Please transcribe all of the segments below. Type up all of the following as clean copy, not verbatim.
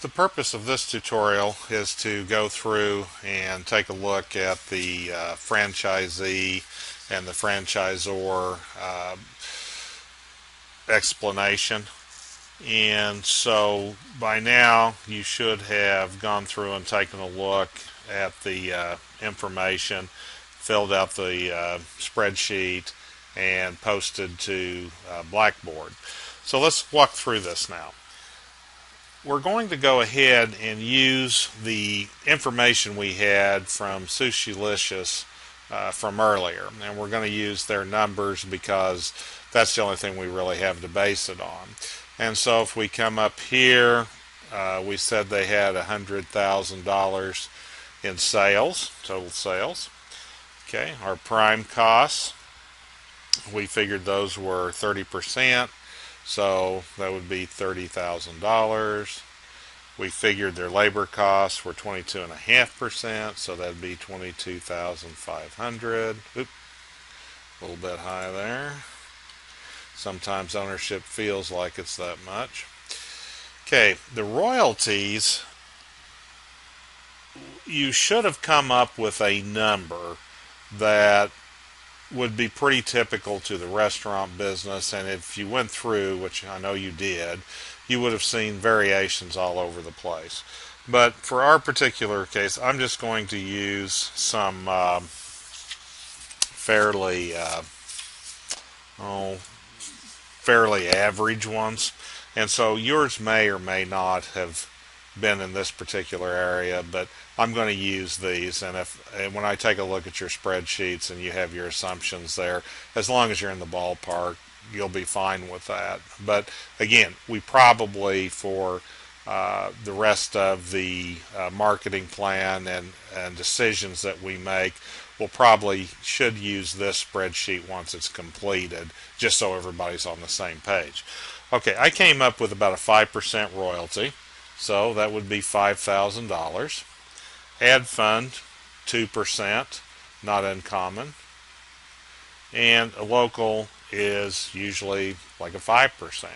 The purpose of this tutorial is to go through and take a look at the franchisee and the franchisor explanation. And so by now you should have gone through and taken a look at the information, filled out the spreadsheet, and posted to Blackboard. So let's walk through this now. We're going to go ahead and use the information we had from Sushilicious from earlier, and we're going to use their numbers because that's the only thing we really have to base it on. And so if we come up here, we said they had $100,000 in sales, total sales. Okay, our prime costs, we figured those were 30%. So that would be $30,000. We figured their labor costs were 22.5%, so that'd be 22,500. Oop, a little bit high there. Sometimes ownership feels like it's that much. Okay, the royalties, you should have come up with a number that would be pretty typical to the restaurant business, and if you went through, which I know you did, you would have seen variations all over the place. But for our particular case, I'm just going to use some fairly average ones, and so yours may or may not have been in this particular area, but I'm going to use these, and when I take a look at your spreadsheets and you have your assumptions there, as long as you're in the ballpark, you'll be fine with that. But again, we probably, for the rest of the marketing plan and decisions that we make, we'll probably should use this spreadsheet once it's completed, just so everybody's on the same page. Okay, I came up with about a 5% royalty, so that would be $5,000. Ad fund, 2%, not uncommon. And a local is usually like a 5%.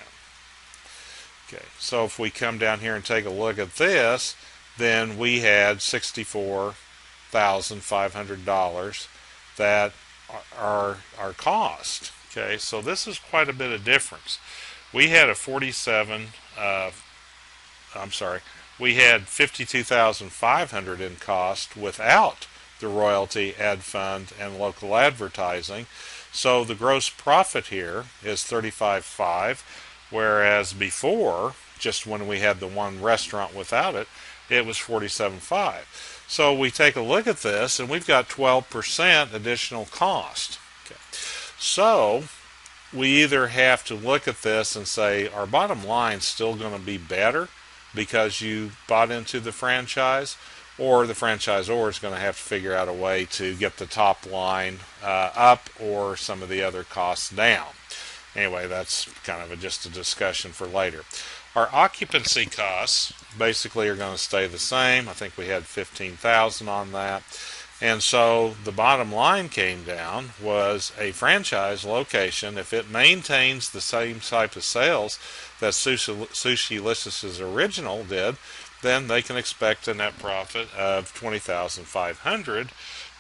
Okay, so if we come down here and take a look at this, then we had $64,500 that are our cost. Okay, so this is quite a bit of difference. We had we had $52,500 in cost without the royalty, ad fund, and local advertising. So the gross profit here is $35,500, whereas before, just when we had the one restaurant without it, it was $47,500. So we take a look at this, and we've got 12% additional cost. Okay. So we either have to look at this and say our bottom line's still going to be better because you bought into the franchise, or the franchisor is going to have to figure out a way to get the top line up or some of the other costs down. Anyway, that's kind of just a discussion for later. Our occupancy costs basically are going to stay the same. I think we had $15,000 on that. And so the bottom line came down was a franchise location, if it maintains the same type of sales that Sushilicious' original did, then they can expect a net profit of $20,500,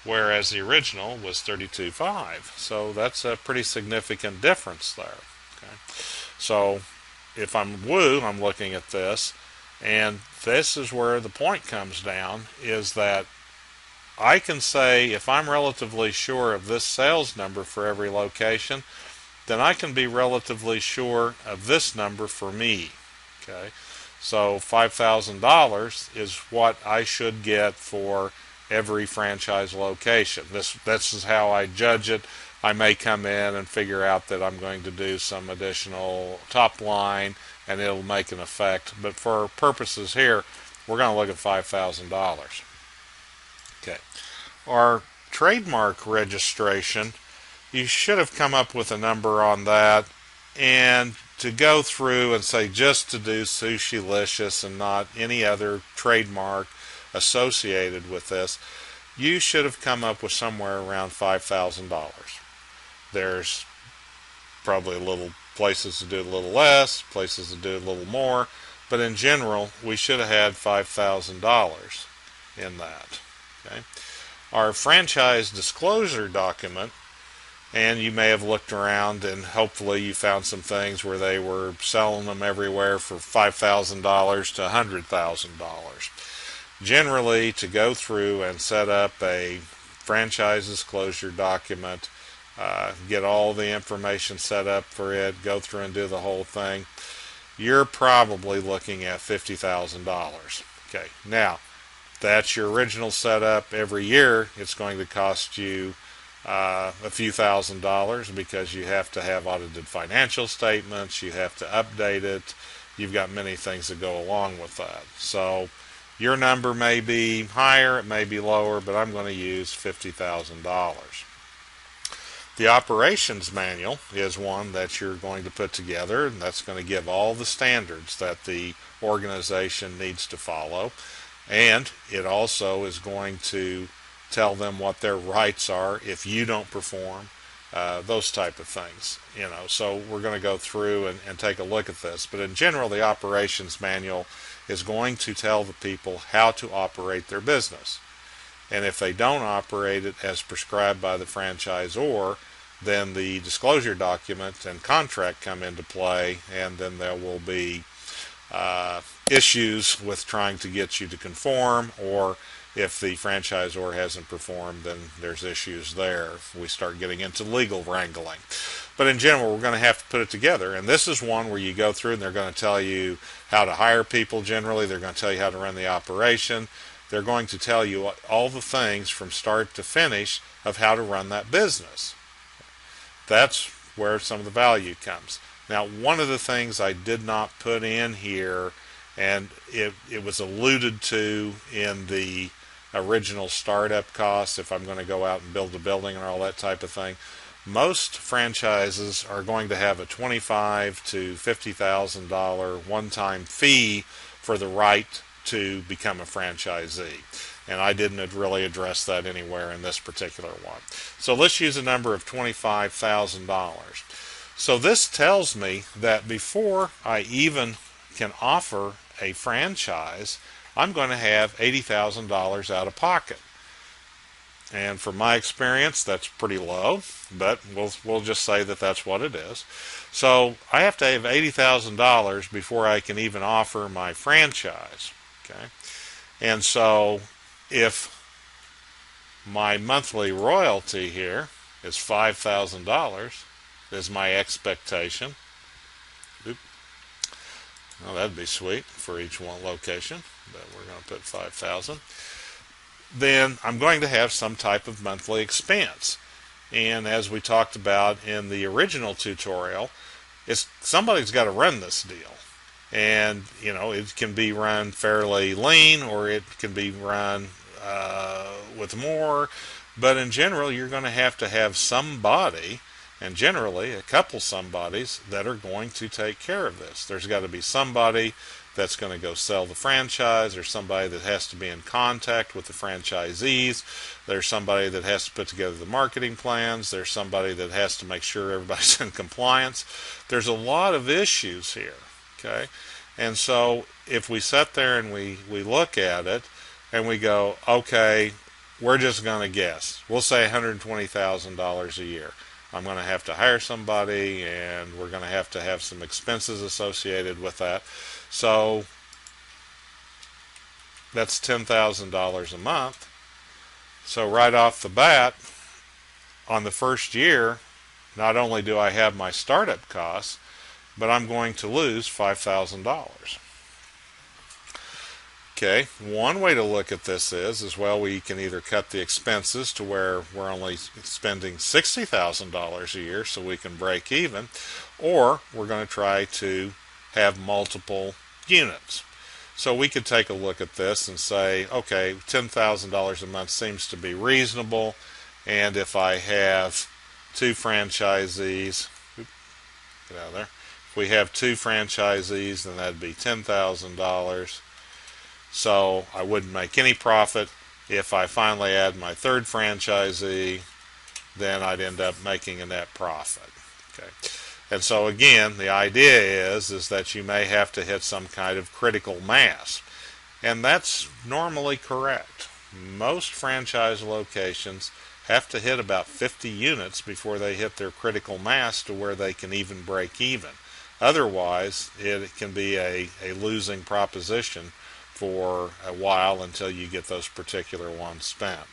whereas the original was $32,500. So that's a pretty significant difference there. Okay. So if I'm looking at this, and this is where the point comes down, is that I can say if I'm relatively sure of this sales number for every location, then I can be relatively sure of this number for me. Okay, so $5,000 is what I should get for every franchise location. This is how I judge it. I may come in and figure out that I'm going to do some additional top line and it'll make an effect, but for purposes here, we're going to look at $5,000. Okay, our trademark registration, you should have come up with a number on that, and to go through and say just to do Sushilicious and not any other trademark associated with this, you should have come up with somewhere around $5,000. There's probably a little places to do a little less, places to do a little more, but in general, we should have had $5,000 in that. Okay. Our franchise disclosure document, and you may have looked around and hopefully you found some things where they were selling them everywhere for $5,000 to $100,000. Generally, to go through and set up a franchise disclosure document, get all the information set up for it, go through and do the whole thing, you're probably looking at $50,000. Okay, now that's your original setup. Every year it's going to cost you a few $1,000s because you have to have audited financial statements, you have to update it, you've got many things that go along with that. So your number may be higher, it may be lower, but I'm going to use $50,000. The operations manual is one that you're going to put together, and that's going to give all the standards that the organization needs to follow. And it also is going to tell them what their rights are if you don't perform, those type of things. So we're going to go through and take a look at this. But in general, the operations manual is going to tell the people how to operate their business. And if they don't operate it as prescribed by the franchisor, then the disclosure document and contract come into play, and then there will be issues with trying to get you to conform, or if the franchisor hasn't performed, then there's issues there. We start getting into legal wrangling. But in general, we're going to have to put it together. And this is one where you go through and they're going to tell you how to hire people generally. They're going to tell you how to run the operation. They're going to tell you all the things from start to finish of how to run that business. That's where some of the value comes. Now, one of the things I did not put in here, and it was alluded to in the original startup costs, if I'm going to go out and build a building and all that type of thing, most franchises are going to have a $25,000 to $50,000 one-time fee for the right to become a franchisee. And I didn't really address that anywhere in this particular one. So let's use a number of $25,000. So this tells me that before I even can offer a franchise, I'm going to have $80,000 out of pocket. And from my experience, that's pretty low, but we'll just say that that's what it is. So I have to have $80,000 before I can even offer my franchise. Okay, and so if my monthly royalty here is $5,000, is my expectation. Well, that'd be sweet for each one location, but we're going to put 5,000. Then I'm going to have some type of monthly expense. And as we talked about in the original tutorial, somebody's got to run this deal. And, it can be run fairly lean, or it can be run with more. But in general, you're going to have somebody, and generally a couple somebodies, that are going to take care of this. There's got to be somebody that's going to go sell the franchise. There's somebody that has to be in contact with the franchisees. There's somebody that has to put together the marketing plans. There's somebody that has to make sure everybody's in compliance. There's a lot of issues here. Okay, and so if we sit there and we look at it and we go, okay, we're just going to guess. We'll say $120,000 a year. I'm going to have to hire somebody, and we're going to have some expenses associated with that. So that's $10,000 a month. So right off the bat, on the first year, not only do I have my startup costs, but I'm going to lose $5,000. Okay, one way to look at this is well, we can either cut the expenses to where we're only spending $60,000 a year so we can break even, or we're going to try to have multiple units. So we could take a look at this and say, okay, $10,000 a month seems to be reasonable, and if I have two franchisees, get out of there. If we have two franchisees, then that'd be $10,000. So I wouldn't make any profit. If I finally add my third franchisee, then I'd end up making a net profit. Okay. And so again, the idea is that you may have to hit some kind of critical mass. And that's normally correct. Most franchise locations have to hit about 50 units before they hit their critical mass to where they can even break even. Otherwise, it can be a losing proposition for a while until you get those particular ones spent.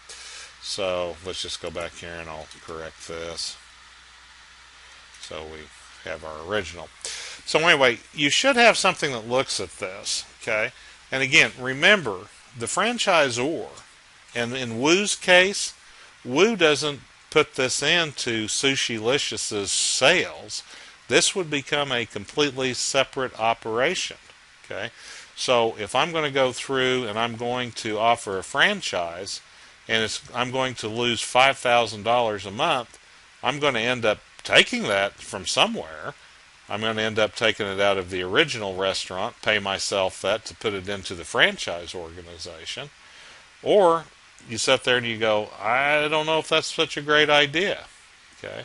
So let's just go back here and I'll correct this. So we have our original. So anyway, you should have something that looks at this, okay? And again, remember, the franchisor, and in Woo's case, Woo doesn't put this into Sushilicious's sales. This would become a completely separate operation, okay? So if I'm going to go through and I'm going to offer a franchise, and I'm going to lose $5,000 a month, I'm going to end up taking that from somewhere. I'm going to end up taking it out of the original restaurant, pay myself that to put it into the franchise organization. Or you sit there and you go, I don't know if that's such a great idea. Okay,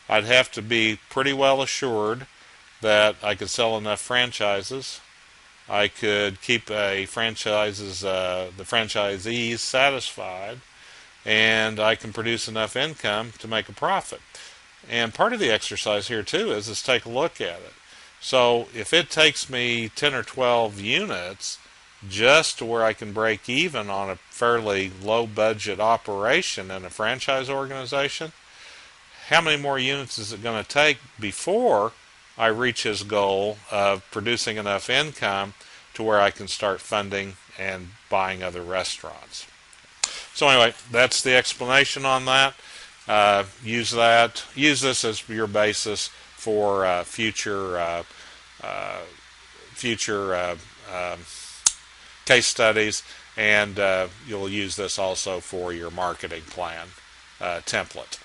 I'd have to be pretty well assured that I could sell enough franchises. I could keep the franchisees satisfied, and I can produce enough income to make a profit. And part of the exercise here too is take a look at it. So if it takes me 10 or 12 units just to where I can break even on a fairly low budget operation in a franchise organization, how many more units is it going to take before I reach his goal of producing enough income to where I can start funding and buying other restaurants? So anyway, that's the explanation on that. Use this as your basis for future case studies, and you'll use this also for your marketing plan template.